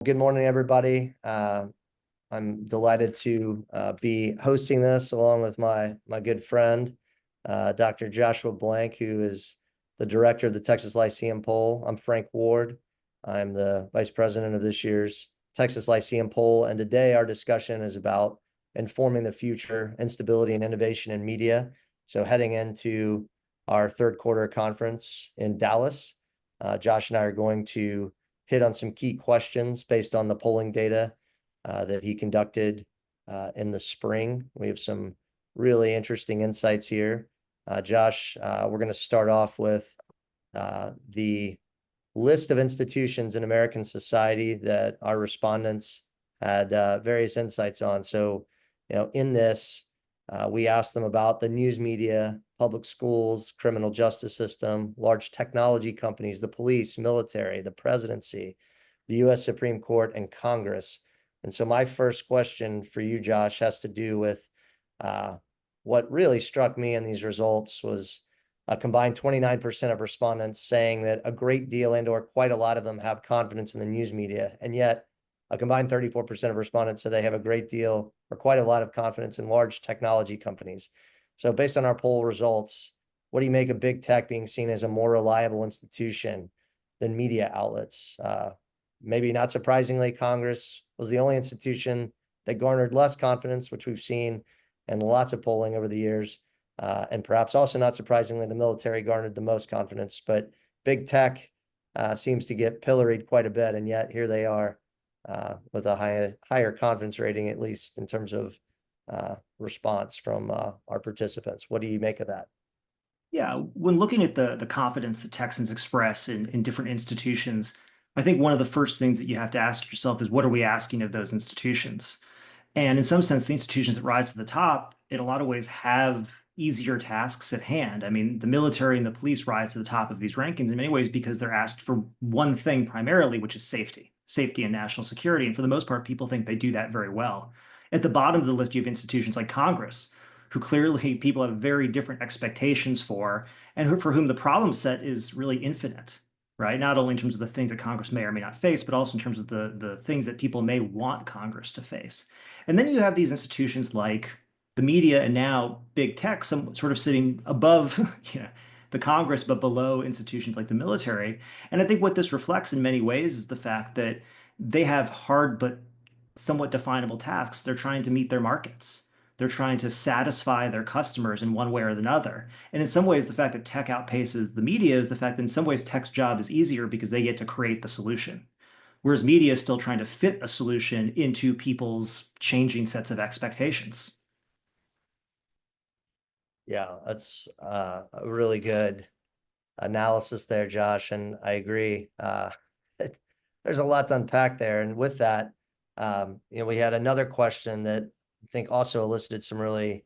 Good morning, everybody. I'm delighted to be hosting this along with my good friend, Dr. Joshua Blank, who is the director of the Texas Lyceum Poll. I'm Frank Ward. I'm the vice president of this year's Texas Lyceum Poll, and today our discussion is about informing the future, instability, and innovation in media. So heading into our third quarter conference in Dallas, Josh and I are going to hit on some key questions based on the polling data that he conducted in the spring. We have some really interesting insights here. Josh, we're going to start off with the list of institutions in American society that our respondents had various insights on. So, in this, we asked them about the news media, public schools, criminal justice system, large technology companies, the police, military, the presidency, the U.S. Supreme Court, and Congress. And so my first question for you, Josh, has to do with what really struck me in these results was a combined 29% of respondents saying that a great deal and or quite a lot of them have confidence in the news media. And yet a combined 34% of respondents said they have a great deal or quite a lot of confidence in large technology companies. So based on our poll results, what do you make of big tech being seen as a more reliable institution than media outlets? Maybe not surprisingly, Congress was the only institution that garnered less confidence, which we've seen in lots of polling over the years. And perhaps also not surprisingly, the military garnered the most confidence. But big tech seems to get pilloried quite a bit, and yet here they are with a higher confidence rating, at least in terms of response from our participants. What do you make of that? Yeah, when looking at the confidence that Texans express in different institutions, I think one of the first things that you have to ask yourself is what are we asking of those institutions? And in some sense, the institutions that rise to the top, in a lot of ways, have easier tasks at hand. I mean, the military and the police rise to the top of these rankings in many ways because they're asked for one thing primarily, which is safety and national security. And for the most part, people think they do that very well. At the bottom of the list, you have institutions like Congress, who clearly people have very different expectations for, and for whom the problem set is really infinite, right? Not only in terms of the things that Congress may or may not face, but also in terms of the things that people may want Congress to face. And then you have these institutions like the media and now big tech, some sort of sitting above the Congress, but below institutions like the military. And I think what this reflects in many ways is the fact that they have hard but somewhat definable tasks. They're trying to meet their markets. They're trying to satisfy their customers in one way or another. And in some ways, the fact that tech outpaces the media is the fact that in some ways, tech's job is easier because they get to create the solution. Whereas media is still trying to fit a solution into people's changing sets of expectations. Yeah, that's a really good analysis there, Josh, and I agree. There's a lot to unpack there, and with that, we had another question that I think also elicited some really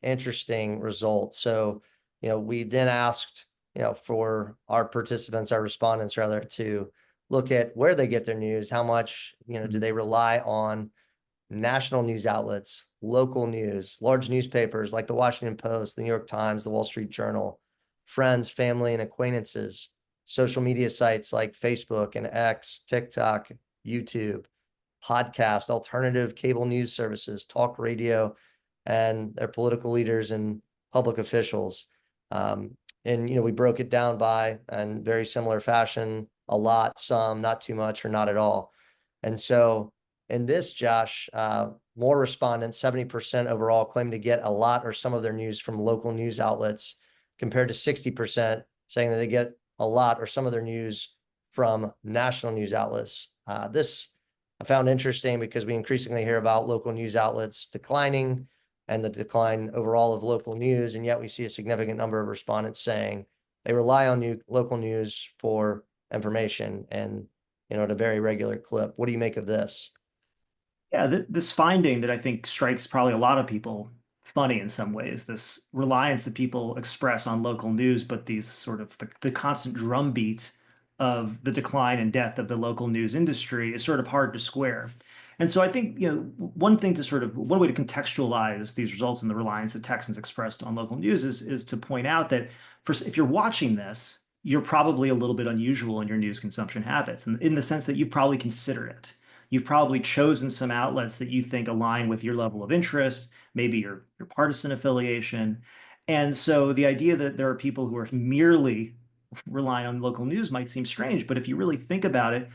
interesting results. So, we then asked, for our participants, our respondents rather, to look at where they get their news, how much, do they rely on national news outlets, local news, large newspapers like the Washington Post, the New York Times, the Wall Street Journal, friends, family, and acquaintances, social media sites like Facebook and X, TikTok, YouTube, podcast, alternative cable news services, talk radio, and their political leaders and public officials. And we broke it down by, in very similar fashion, a lot, some, not too much, or not at all. And so in this, Josh, more respondents, 70% overall, claim to get a lot or some of their news from local news outlets, compared to 60% saying that they get a lot or some of their news from national news outlets. This I found interesting because we increasingly hear about local news outlets declining and the decline overall of local news, and yet we see a significant number of respondents saying they rely on local news for information and at a very regular clip. What do you make of this? Yeah, this finding that I think strikes probably a lot of people funny in some ways, this reliance that people express on local news, but these sort of the constant drumbeat of the decline and death of the local news industry is sort of hard to square. And so I think, one thing to one way to contextualize these results and the reliance that Texans expressed on local news is to point out that if you're watching this, you're probably a little bit unusual in your news consumption habits, and in the sense that you've probably considered it. You've probably chosen some outlets that you think align with your level of interest, maybe your partisan affiliation. And so the idea that there are people who are merely relying on local news might seem strange, but if you really think about it,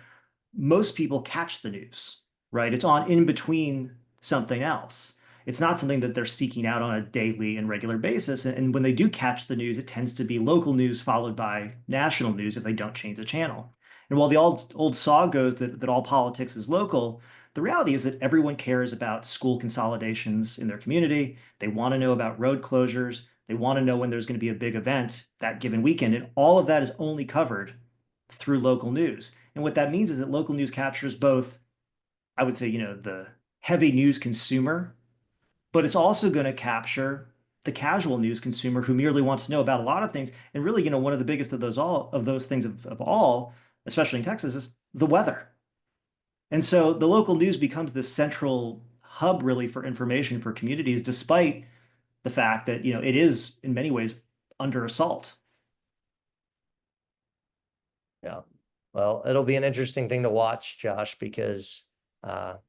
most people catch the news, right? It's on in between something else. It's not something that they're seeking out on a daily and regular basis. And when they do catch the news, it tends to be local news followed by national news if they don't change the channel. And while the old saw goes that all politics is local, the reality is that everyone cares about school consolidations in their community. They want to know about road closures. They want to know when there's going to be a big event that given weekend. And all of that is only covered through local news. And what that means is that local news captures both, I would say, the heavy news consumer, but it's also going to capture the casual news consumer who merely wants to know about a lot of things. And really, one of the biggest of those things of all, especially in Texas, is the weather. And so the local news becomes this central hub really for information for communities, despite the fact that, it is in many ways under assault. Yeah. Well, it'll be an interesting thing to watch, Josh, because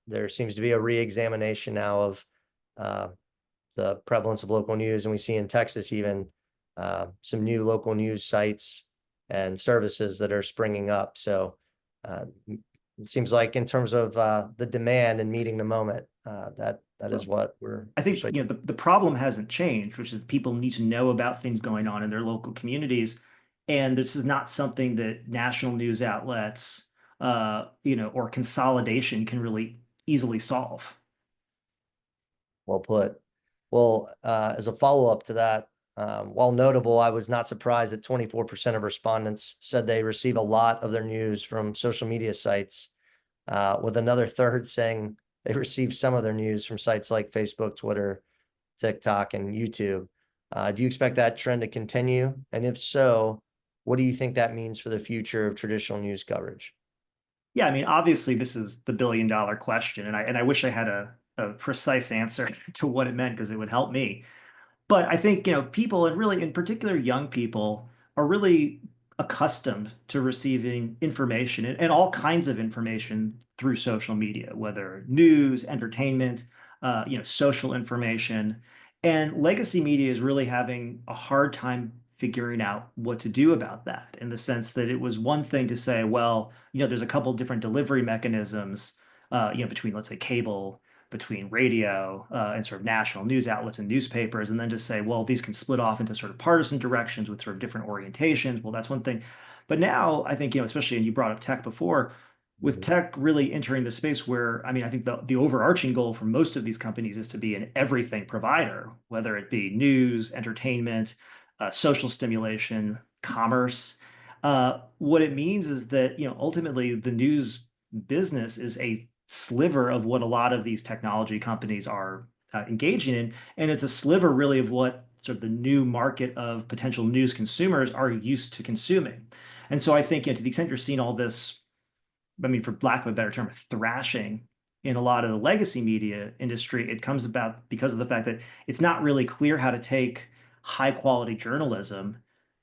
there seems to be a re-examination now of uh, the prevalence of local news, and we see in Texas even some new local news sites and services that are springing up. So it seems like in terms of the demand and meeting the moment, that is what we're. I think the problem hasn't changed, which is people need to know about things going on in their local communities, and this is not something that national news outlets, or consolidation can really easily solve. Well put. Well, as a follow-up to that, while notable, I was not surprised that 24% of respondents said they receive a lot of their news from social media sites, with another third saying they receive some of their news from sites like Facebook, Twitter, TikTok, and YouTube. Do you expect that trend to continue? And if so, what do you think that means for the future of traditional news coverage? Yeah, I mean, obviously, this is the billion-dollar question, and I wish I had a precise answer to what it meant because it would help me. But I think, people, and really in particular young people, are really accustomed to receiving information and all kinds of information through social media, whether news, entertainment, social information. And legacy media is really having a hard time figuring out what to do about that, in the sense that it was one thing to say, well, there's a couple different delivery mechanisms, between, let's say, cable, between radio, and sort of national news outlets and newspapers, and then just say, well, these can split off into sort of partisan directions with sort of different orientations. Well, that's one thing. But now I think, especially, and you brought up tech before, with Mhm. tech really entering the space where, I mean, I think the overarching goal for most of these companies is to be an everything provider, whether it be news, entertainment, social stimulation, commerce. What it means is that, ultimately the news business is a sliver of what a lot of these technology companies are engaging in. And it's a sliver really of what sort of the new market of potential news consumers are used to consuming. And so I think, to the extent you're seeing all this, I mean, for lack of a better term, thrashing in a lot of the legacy media industry, it comes about because of the fact that it's not really clear how to take high quality journalism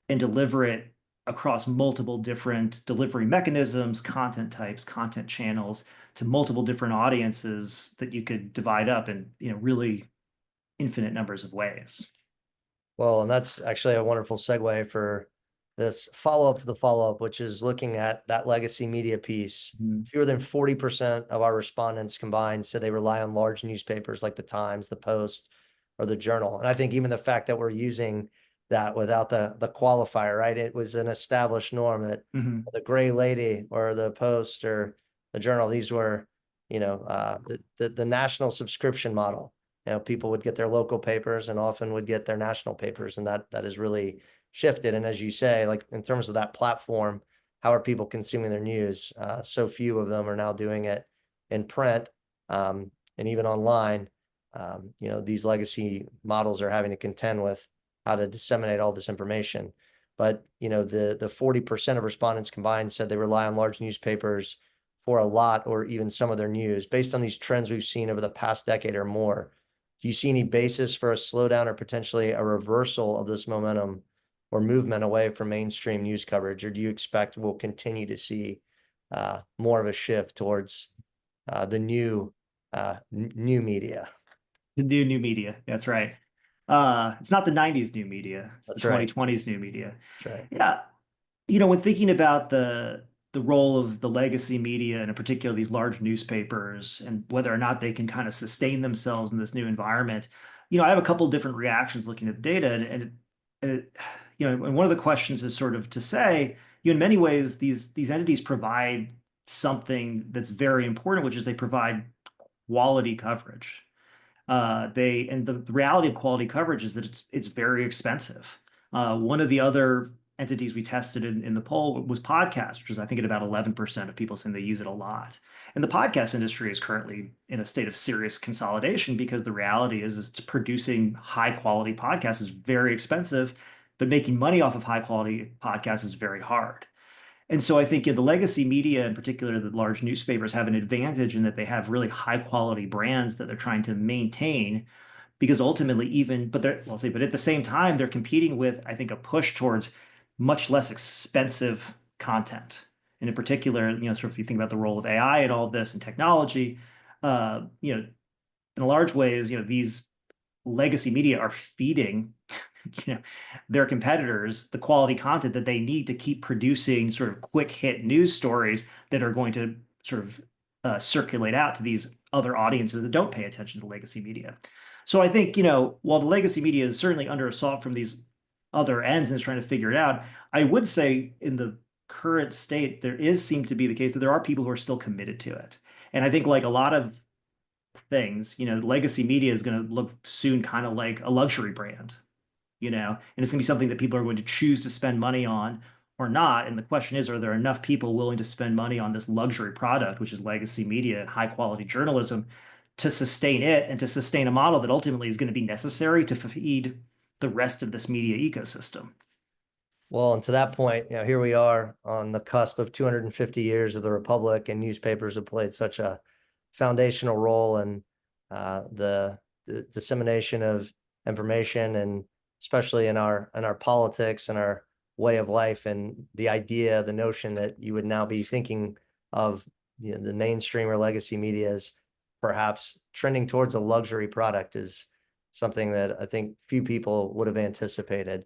and deliver it across multiple different delivery mechanisms, content types, content channels to multiple different audiences that you could divide up in, really infinite numbers of ways. Well, and that's actually a wonderful segue for this follow-up to the follow-up, which is looking at that legacy media piece. Mhm. Fewer than 40% of our respondents combined said they rely on large newspapers like the Times, the Post, or the Journal. And I think even the fact that we're using that without the qualifier, right? It was an established norm that Mhm. the Gray Lady or the Post or the Journal, these were, the national subscription model. People would get their local papers and often would get their national papers, and that has really shifted. And as you say, like in terms of that platform, how are people consuming their news? So few of them are now doing it in print, and even online. These legacy models are having to contend with how to disseminate all this information. But the 40% of respondents combined said they rely on large newspapers for a lot or even some of their news. Based on these trends we've seen over the past decade or more, do you see any basis for a slowdown or potentially a reversal of this momentum or movement away from mainstream news coverage, or do you expect we'll continue to see more of a shift towards the new media? The new media. That's right. It's not the 90s new media. It's the That's right. 2020s new media. That's right. Yeah. When thinking about the role of the legacy media and in particular these large newspapers and whether or not they can kind of sustain themselves in this new environment, I have a couple of different reactions looking at the data and one of the questions is sort of to say, in many ways, these entities provide something that's very important, which is they provide quality coverage. The reality of quality coverage is that it's very expensive. One of the other entities we tested in the poll was podcasts, which is I think at about 11% of people saying they use it a lot. And the podcast industry is currently in a state of serious consolidation because the reality is producing high quality podcasts is very expensive, but making money off of high quality podcasts is very hard. And so I think the legacy media, in particular, the large newspapers, have an advantage in that they have really high quality brands that they're trying to maintain because ultimately but at the same time, they're competing with, I think, a push towards much less expensive content. And in particular, sort of if you think about the role of AI and all of this and technology, in a large ways, these legacy media are feeding their competitors the quality content that they need to keep producing sort of quick hit news stories that are going to sort of circulate out to these other audiences that don't pay attention to legacy media. So I think, while the legacy media is certainly under assault from these other ends and is trying to figure it out, I would say in the current state, seem to be the case that there are people who are still committed to it. And I think like a lot of things, legacy media is going to look soon kind of like a luxury brand, and it's going to be something that people are going to choose to spend money on or not. And the question is, are there enough people willing to spend money on this luxury product, which is legacy media and high quality journalism, to sustain it and to sustain a model that ultimately is going to be necessary to feed the rest of this media ecosystem? Well, and to that point, here we are on the cusp of 250 years of the Republic, and newspapers have played such a foundational role in the dissemination of information, and especially in our politics and our way of life, and the notion that you would now be thinking of the mainstream or legacy media as perhaps trending towards a luxury product is something that I think few people would have anticipated.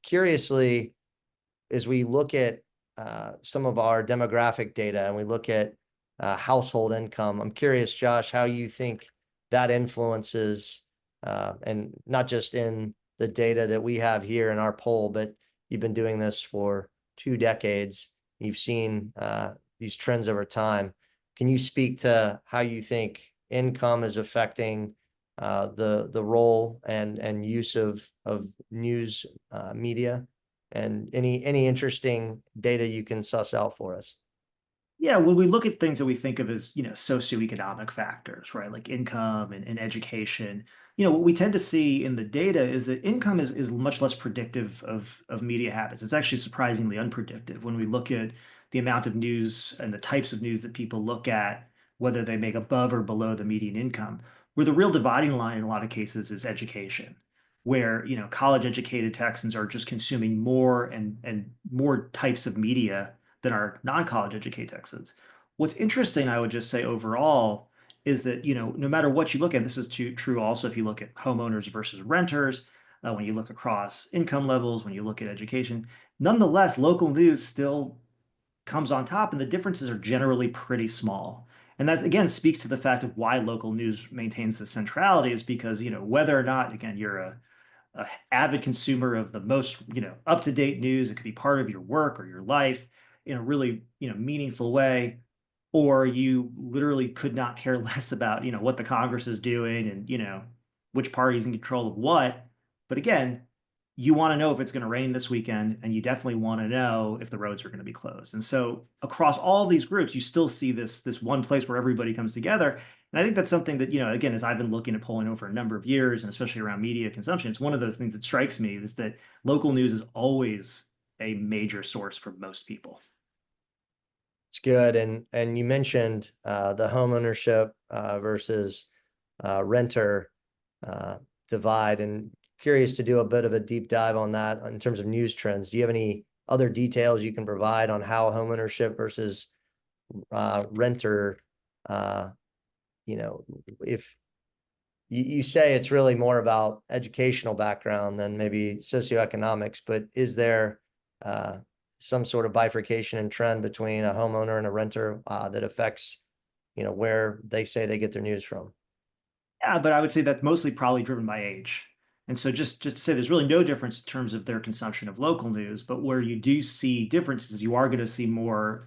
Curiously, as we look at some of our demographic data and we look at household income, I'm curious, Josh, how you think that influences, and not just in the data that we have here in our poll, but you've been doing this for 2 decades. You've seen these trends over time. Can you speak to how you think income is affecting the role and use of news media, and any interesting data you can suss out for us? Yeah, when we look at things that we think of as, socioeconomic factors, right, like income and education, what we tend to see in the data is that income is much less predictive of media habits. It's actually surprisingly unpredictive when we look at the amount of news and the types of news that people look at, whether they make above or below the median income. Where the real dividing line in a lot of cases is education, where, college educated Texans are just consuming more and more types of media than our non-college educated Texans. What's interesting, I would just say overall, is that no matter what you look at, this is true also if you look at homeowners versus renters, when you look across income levels, when you look at education, nonetheless, local news still comes on top, and the differences are generally pretty small. And that again speaks to the fact of why local news maintains the centrality is because whether or not again you're a avid consumer of the most up to date news, it could be part of your work or your life in a really meaningful way, or you literally could not care less about what the Congress is doing and which party's in control of what. But again, you want to know if it's going to rain this weekend, and you definitely want to know if the roads are going to be closed. And so across all these groups, you still see this one place where everybody comes together. And I think that's something that, again, as I've been looking at polling over a number of years, and especially around media consumption, it's one of those things that strikes me is that local news is always a major source for most people. It's good. And you mentioned the home ownership versus renter divide. And curious to do a bit of a deep dive on that in terms of news trends. Do you have any other details you can provide on how homeownership versus renter, uh, if you say it's really more about educational background than maybe socioeconomics, but is there uh, some sort of bifurcation and trend between a homeowner and a renter that affects, where they say they get their news from? Yeah, but I would say that's mostly probably driven by age. And so just to say there's really no difference in terms of their consumption of local news, but where you do see differences, you are going to see more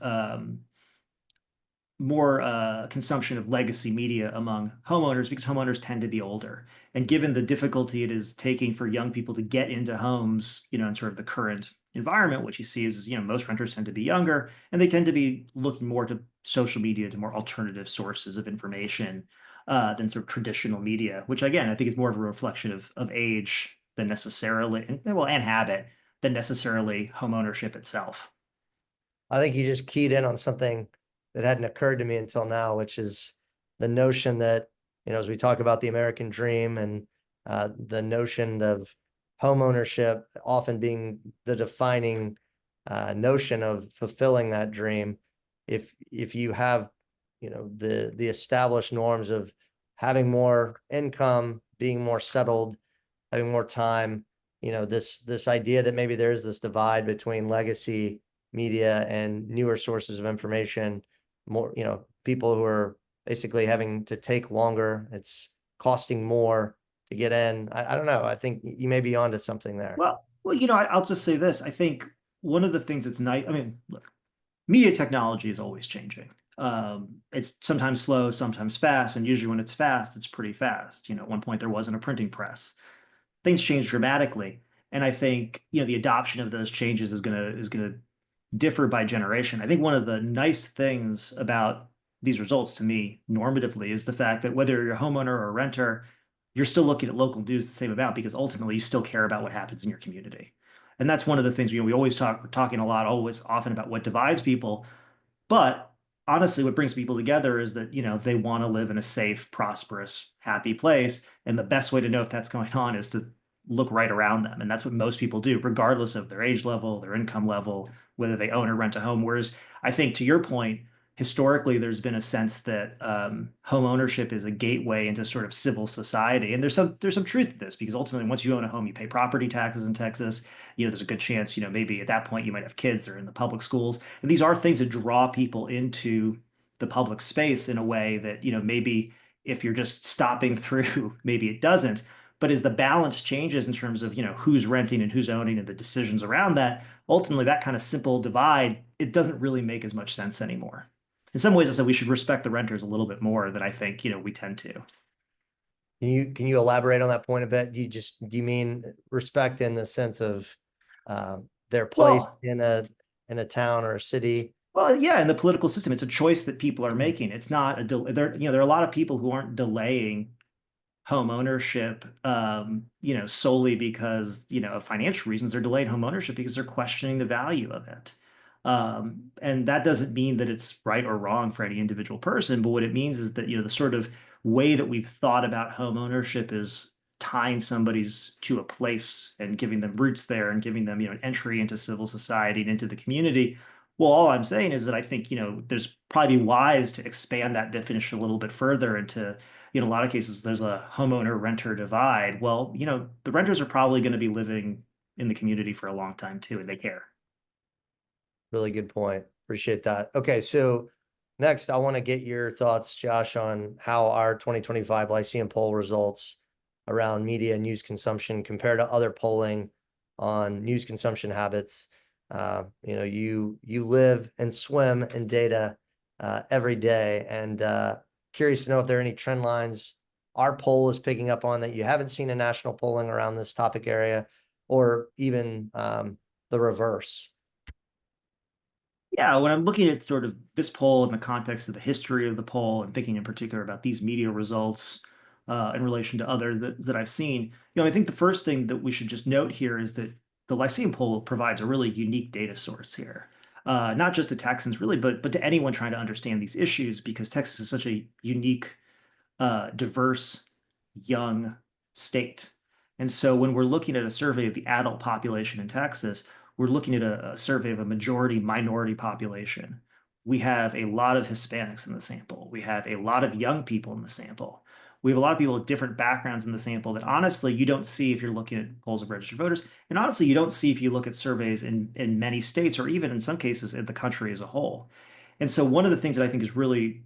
consumption of legacy media among homeowners because homeowners tend to be older. And given the difficulty it is taking for young people to get into homes, in sort of the current environment, what you see is, most renters tend to be younger and they tend to be looking more to social media, to more alternative sources of information than sort of traditional media, which again, I think is more of a reflection of age than necessarily, and habit than necessarily homeownership itself. I think you just keyed in on something that hadn't occurred to me until now, which is the notion that, as we talk about the American dream and the notion of home ownership often being the defining notion of fulfilling that dream. If you have, the established norms of having more income, being more settled, having more time, this idea that maybe there is this divide between legacy media and newer sources of information, more, people who are basically having to take longer, it's costing more to get in. I don't know. I think you may be onto something there. Well, I'll just say this. I think one of the things that's nice, I mean, look, media technology is always changing. It's sometimes slow, sometimes fast, and usually when it's fast, it's pretty fast. At one point there wasn't a printing press. Things change dramatically, and I think the adoption of those changes is gonna differ by generation. I think one of the nice things about these results to me normatively is the fact that whether you're a homeowner or a renter, you're still looking at local news the same amount because ultimately you still care about what happens in your community. And that's one of the things we always we're talking a lot, always often about what divides people. But honestly, what brings people together is that, they want to live in a safe, prosperous, happy place. And the best way to know if that's going on is to look right around them. And that's what most people do, regardless of their age level, their income level, whether they own or rent a home. Whereas I think to your point, historically, there's been a sense that home ownership is a gateway into sort of civil society. And there's some truth to this because ultimately, once you own a home, you pay property taxes in Texas. There's a good chance, maybe at that point you might have kids that are in the public schools. And these are things that draw people into the public space in a way that, maybe if you're just stopping through, maybe it doesn't. But as the balance changes in terms of, who's renting and who's owning and the decisions around that, ultimately that kind of simple divide, it doesn't really make as much sense anymore. In some ways, I said we should respect the renters a little bit more than I think, we tend to. Can you elaborate on that point a bit? Do you mean respect in the sense of uh, their place Well, in a town or a city? Well, yeah, in the political system, it's a choice that people are making. It's not a del there, there are a lot of people who aren't delaying home ownership, solely because, of financial reasons. They're delaying home ownership because they're questioning the value of it. And that doesn't mean that it's right or wrong for any individual person, but what it means is that, the sort of way that we've thought about home ownership is tying somebody's to a place and giving them roots there and giving them, an entry into civil society and into the community. Well, all I'm saying is that I think, there's probably wise to expand that definition a little bit further into, a lot of cases, there's a homeowner renter divide. Well, the renters are probably going to be living in the community for a long time too, and they care. Really good point. Appreciate that. Okay, so next I want to get your thoughts, Josh, on how our 2025 Lyceum poll results around media and news consumption compare to other polling on news consumption habits. You live and swim in data every day, and curious to know if there are any trend lines our poll is picking up on that you haven't seen in national polling around this topic area, or even the reverse. Yeah, when I'm looking at sort of this poll in the context of the history of the poll and thinking in particular about these media results in relation to other that I've seen, I think the first thing that we should just note here is that the Lyceum poll provides a really unique data source here. Not just to Texans really, but to anyone trying to understand these issues because Texas is such a unique diverse young state. And so when we're looking at a survey of the adult population in Texas, we're looking at a survey of a majority minority population. We have a lot of Hispanics in the sample. We have a lot of young people in the sample. We have a lot of people with different backgrounds in the sample that honestly you don't see if you're looking at polls of registered voters. And honestly, you don't see if you look at surveys in many states or even in some cases in the country as a whole. And so one of the things that I think is really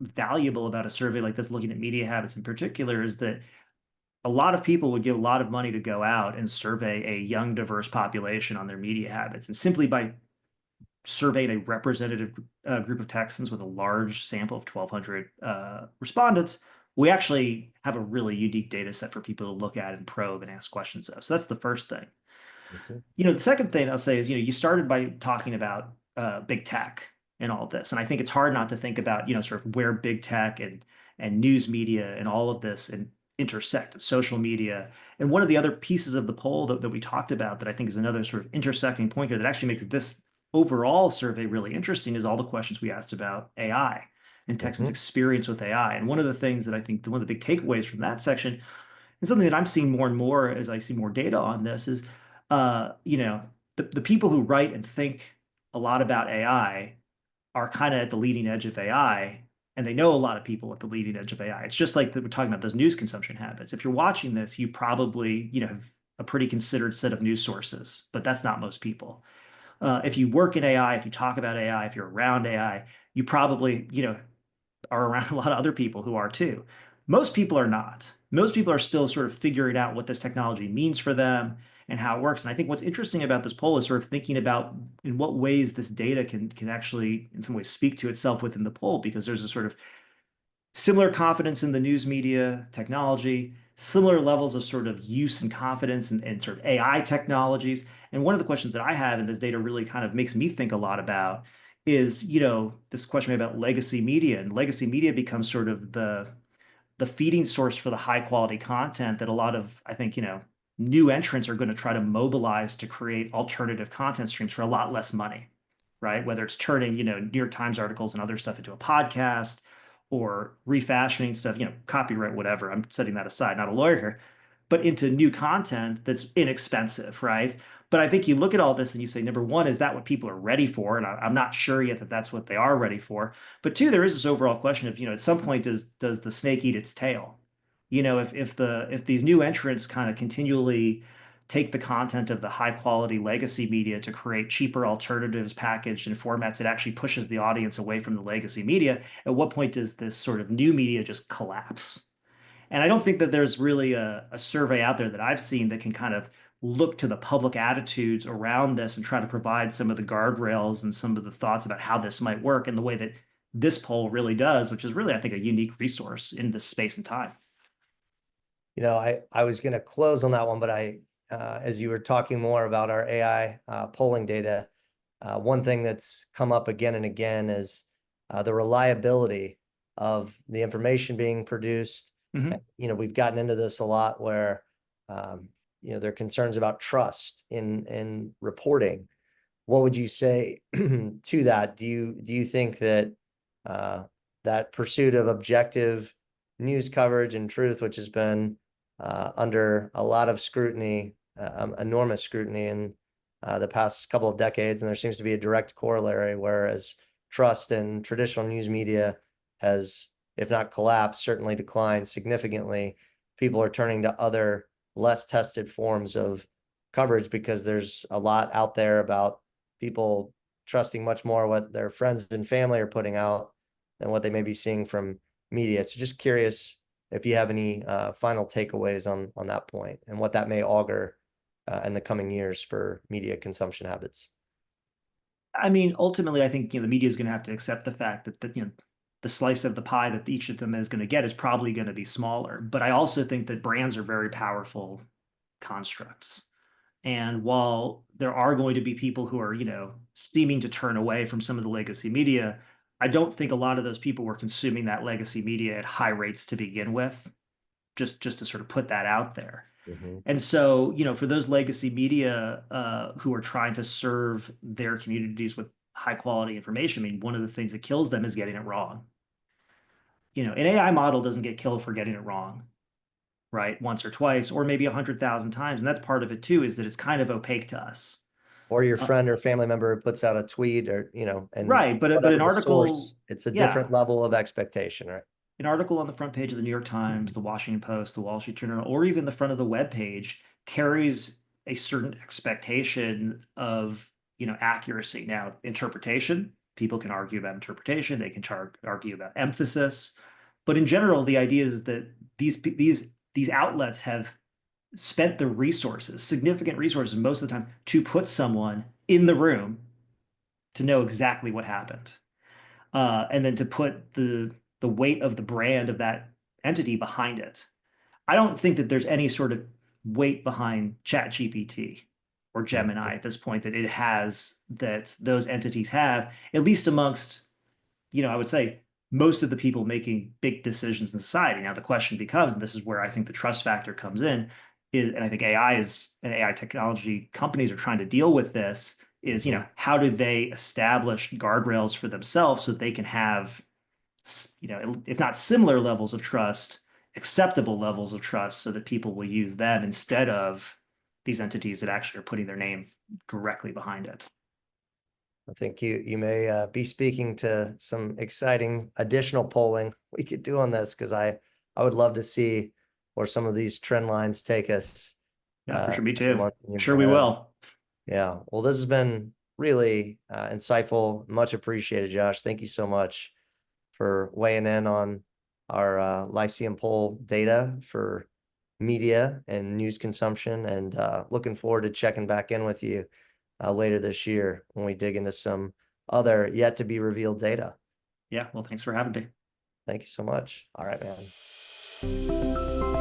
valuable about a survey like this, looking at media habits in particular, is that a lot of people would give a lot of money to go out and survey a young, diverse population on their media habits. And simply by surveying a representative group of Texans with a large sample of 1,200 respondents, we actually have a really unique data set for people to look at and probe and ask questions of. So that's the first thing. Mhm. The second thing I'll say is, you started by talking about big tech and all of this, and I think it's hard not to think about, sort of where big tech and news media and all of this and intersect social media. And one of the other pieces of the poll that we talked about that I think is another sort of intersecting point here that actually makes this overall survey really interesting is all the questions we asked about AI and Texans' Mhm. experience with AI. And one of the things that I think one of the big takeaways from that section and something that I'm seeing more and more as I see more data on this is, the people who write and think a lot about AI are kind of at the leading edge of AI, and they know a lot of people at the leading edge of AI. It's just like that we're talking about those news consumption habits. If you're watching this, you probably, have a pretty considered set of news sources, but that's not most people. If you work in AI, if you talk about AI, if you're around AI, you probably, are around a lot of other people who are too. Most people are not. Most people are still sort of figuring out what this technology means for them and how it works. And I think what's interesting about this poll is sort of thinking about in what ways this data can actually, in some ways, speak to itself within the poll, because there's a sort of similar confidence in the news media technology, similar levels of sort of use and confidence and sort of AI technologies. And one of the questions that I have, and this data really kind of makes me think a lot about, is, this question about legacy media. And legacy media becomes sort of the feeding source for the high quality content that a lot of, I think, new entrants are going to try to mobilize to create alternative content streams for a lot less money, right? Whether it's turning, New York Times articles and other stuff into a podcast or refashioning stuff, copyright, whatever. I'm setting that aside, not a lawyer here, but into new content that's inexpensive, right? But I think you look at all this and you say, number one, is that what people are ready for? And I'm not sure yet that that's what they are ready for. But two, there is this overall question of, at some point, does the snake eat its tail? If these new entrants kind of continually take the content of the high quality legacy media to create cheaper alternatives packaged in formats that actually pushes the audience away from the legacy media, at what point does this sort of new media just collapse? And I don't think that there's really a survey out there that I've seen that can kind of look to the public attitudes around this and try to provide some of the guardrails and some of the thoughts about how this might work in the way that this poll really does, which is really, I think, a unique resource in this space and time. I was going to close on that one, but as you were talking more about our AI polling data, one thing that's come up again and again is the reliability of the information being produced. Mhm. We've gotten into this a lot where, there are concerns about trust in reporting. What would you say to that? Do you think that that pursuit of objective news coverage and truth, which has been under a lot of scrutiny, enormous scrutiny in the past couple of decades, and there seems to be a direct corollary, whereas trust in traditional news media has, if not collapsed, certainly declined significantly. People are turning to other less tested forms of coverage because there's a lot out there about people trusting much more what their friends and family are putting out than what they may be seeing from media. So just curious if you have any final takeaways on that point and what that may augur in the coming years for media consumption habits. I mean, ultimately, I think the media is going to have to accept the fact that the slice of the pie that each of them is going to get is probably going to be smaller. But I also think that brands are very powerful constructs. And while there are going to be people who are, seeming to turn away from some of the legacy media, I don't think a lot of those people were consuming that legacy media at high rates to begin with, just to sort of put that out there. Mhm. And so, for those legacy media who are trying to serve their communities with high quality information, I mean, one of the things that kills them is getting it wrong. An AI model doesn't get killed for getting it wrong, right? Once or twice, or maybe 100,000 times. And that's part of it too, is that it's kind of opaque to us. Or your Uh, friend or family member puts out a tweet or, and right. But whatever an the article, source, it's a yeah, different level of expectation, right? an article on the front page of the New York Times, the Washington Post, the Wall Street Journal, or even the front of the web page carries a certain expectation of, accuracy. Now, interpretation, people can argue about interpretation, they can argue about emphasis, but in general, the idea is that these outlets have spent the resources, significant resources, most of the time, to put someone in the room to know exactly what happened, and then to put the weight of the brand of that entity behind it. I don't think that there's any sort of weight behind ChatGPT or Mhm. Gemini at this point that it has, that those entities have, at least amongst, I would say most of the people making big decisions in society. Now the question becomes, and this is where I think the trust factor comes in, and I think AI technology companies are trying to deal with this, is, Mhm. how do they establish guardrails for themselves so that they can have, if not similar levels of trust, acceptable levels of trust, so that people will use them instead of these entities that actually are putting their name directly behind it. I think you may be speaking to some exciting additional polling we could do on this because I would love to see where some of these trend lines take us Yeah, for sure. Me in the too. months and years Sure, we ahead. will. Yeah. Well, this has been really insightful. Much appreciated, Josh. Thank you so much for weighing in on our Lyceum poll data for media and news consumption, and looking forward to checking back in with you later this year when we dig into some other yet to be revealed data. Yeah. Well, thanks for having me. Thank you so much. All right, man.